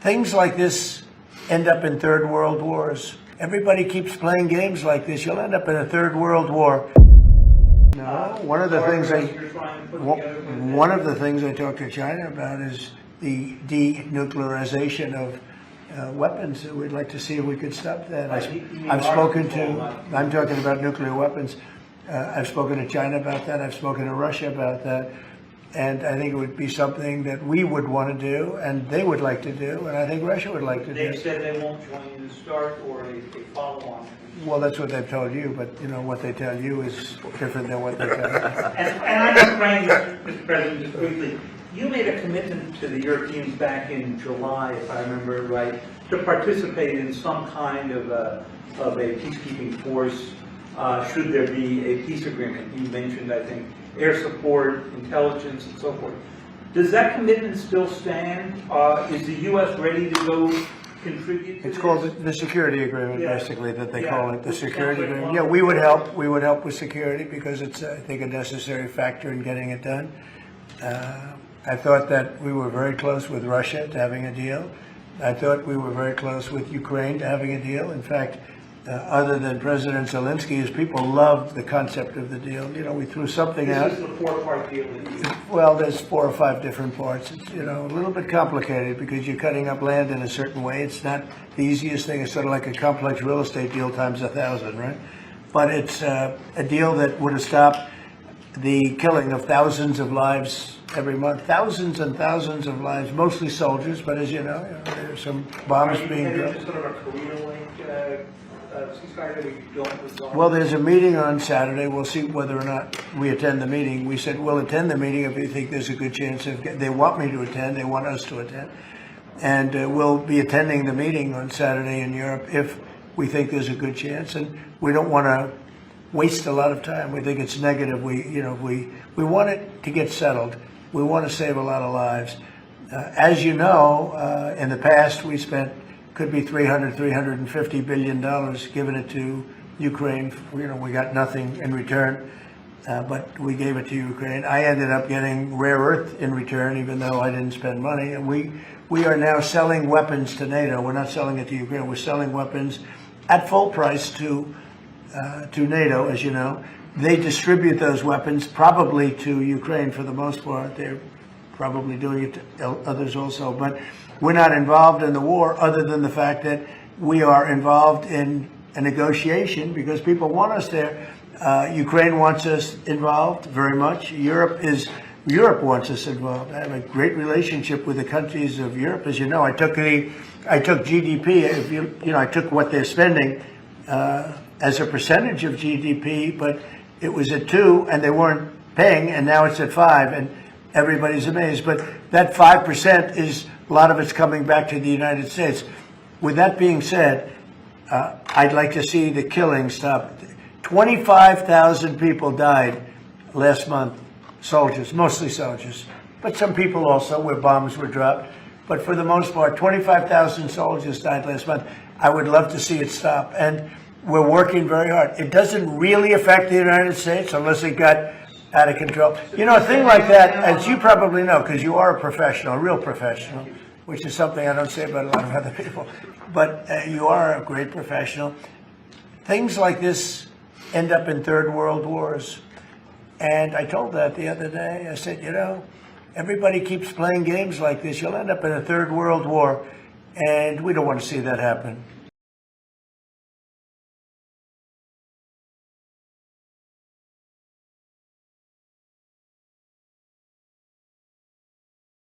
Things like this end up in third world wars. Everybody keeps playing games like this, you'll end up in a third world war. No, one of the things I talked to China about is the denuclearization of weapons. We'd like to see if we could stop that. I'm talking about nuclear weapons. I've spoken to China about that. I've spoken to Russia about that. And I think it would be something that we would want to do, and they would like to do, and I think Russia would like to do. They've said they won't join you to start or a follow-on. Well, that's what they've told you, but what they tell you is different than what they tell you. And I'm just praying, Mr. President, just briefly, you made a commitment to the Europeans back in July, if I remember right, to participate in some kind of a peacekeeping force should there be a peace agreement. You mentioned, I think, air support, intelligence, and so forth. Does that commitment still stand? Is the U.S. ready to go contribute to It's called the security agreement, basically, that they call it, the security agreement. Yeah, we would help. We would help with security because it's, I think, a necessary factor in getting it done. I thought that we were very close with Russia to having a deal. I thought we were very close with Ukraine to having a deal. In fact, other than President Zelensky, people loved the concept of the deal. We threw something out. This is the four-part deal. Well, there's 4 or 5 different parts. It's, a little bit complicated because you're cutting up land in a certain way. It's not the easiest thing. It's sort of like a complex real estate deal times 1,000, right? But it's a deal that would have stopped the killing of thousands of lives every month. Thousands and thousands of lives, mostly soldiers, but as you know, there's some bombs being dropped. Sort of a career-link ceasefire that we don't resolve? Well, there's a meeting on Saturday. We'll see whether or not we attend the meeting. We said we'll attend the meeting if we think there's a good chance of. They want me to attend. They want us to attend, and we'll be attending the meeting on Saturday in Europe if we think there's a good chance. And we don't want to waste a lot of time. We think it's negative. We want it to get settled. We want to save a lot of lives. As you know, in the past we spent. Could be $350 billion, giving it to Ukraine. We got nothing in return, but we gave it to Ukraine. I ended up getting rare earth in return, even though I didn't spend money. And we are now selling weapons to NATO. We're not selling it to Ukraine. We're selling weapons at full price to NATO, as you know. They distribute those weapons probably to Ukraine for the most part. They're probably doing it to others also, but we're not involved in the war other than the fact that we are involved in a negotiation because people want us there. Ukraine wants us involved very much. Europe wants us involved. I have a great relationship with the countries of Europe. As you know, I took GDP. I took what they're spending as a percentage of GDP, but it was at 2 and they weren't paying, and now it's at 5, and everybody's amazed. But that 5% is. A lot of it's coming back to the United States. With that being said, I'd like to see the killing stop. 25,000 people died last month, soldiers, mostly soldiers, but some people also where bombs were dropped. But for the most part, 25,000 soldiers died last month. I would love to see it stop. And we're working very hard. It doesn't really affect the United States unless it got out of control. A thing like that, as you probably know, because you are a professional, a real professional, which is something I don't say about a lot of other people, but you are a great professional. Things like this end up in third world wars. And I told that the other day. I said, everybody keeps playing games like this. You'll end up in a third world war, and we don't want to see that happen.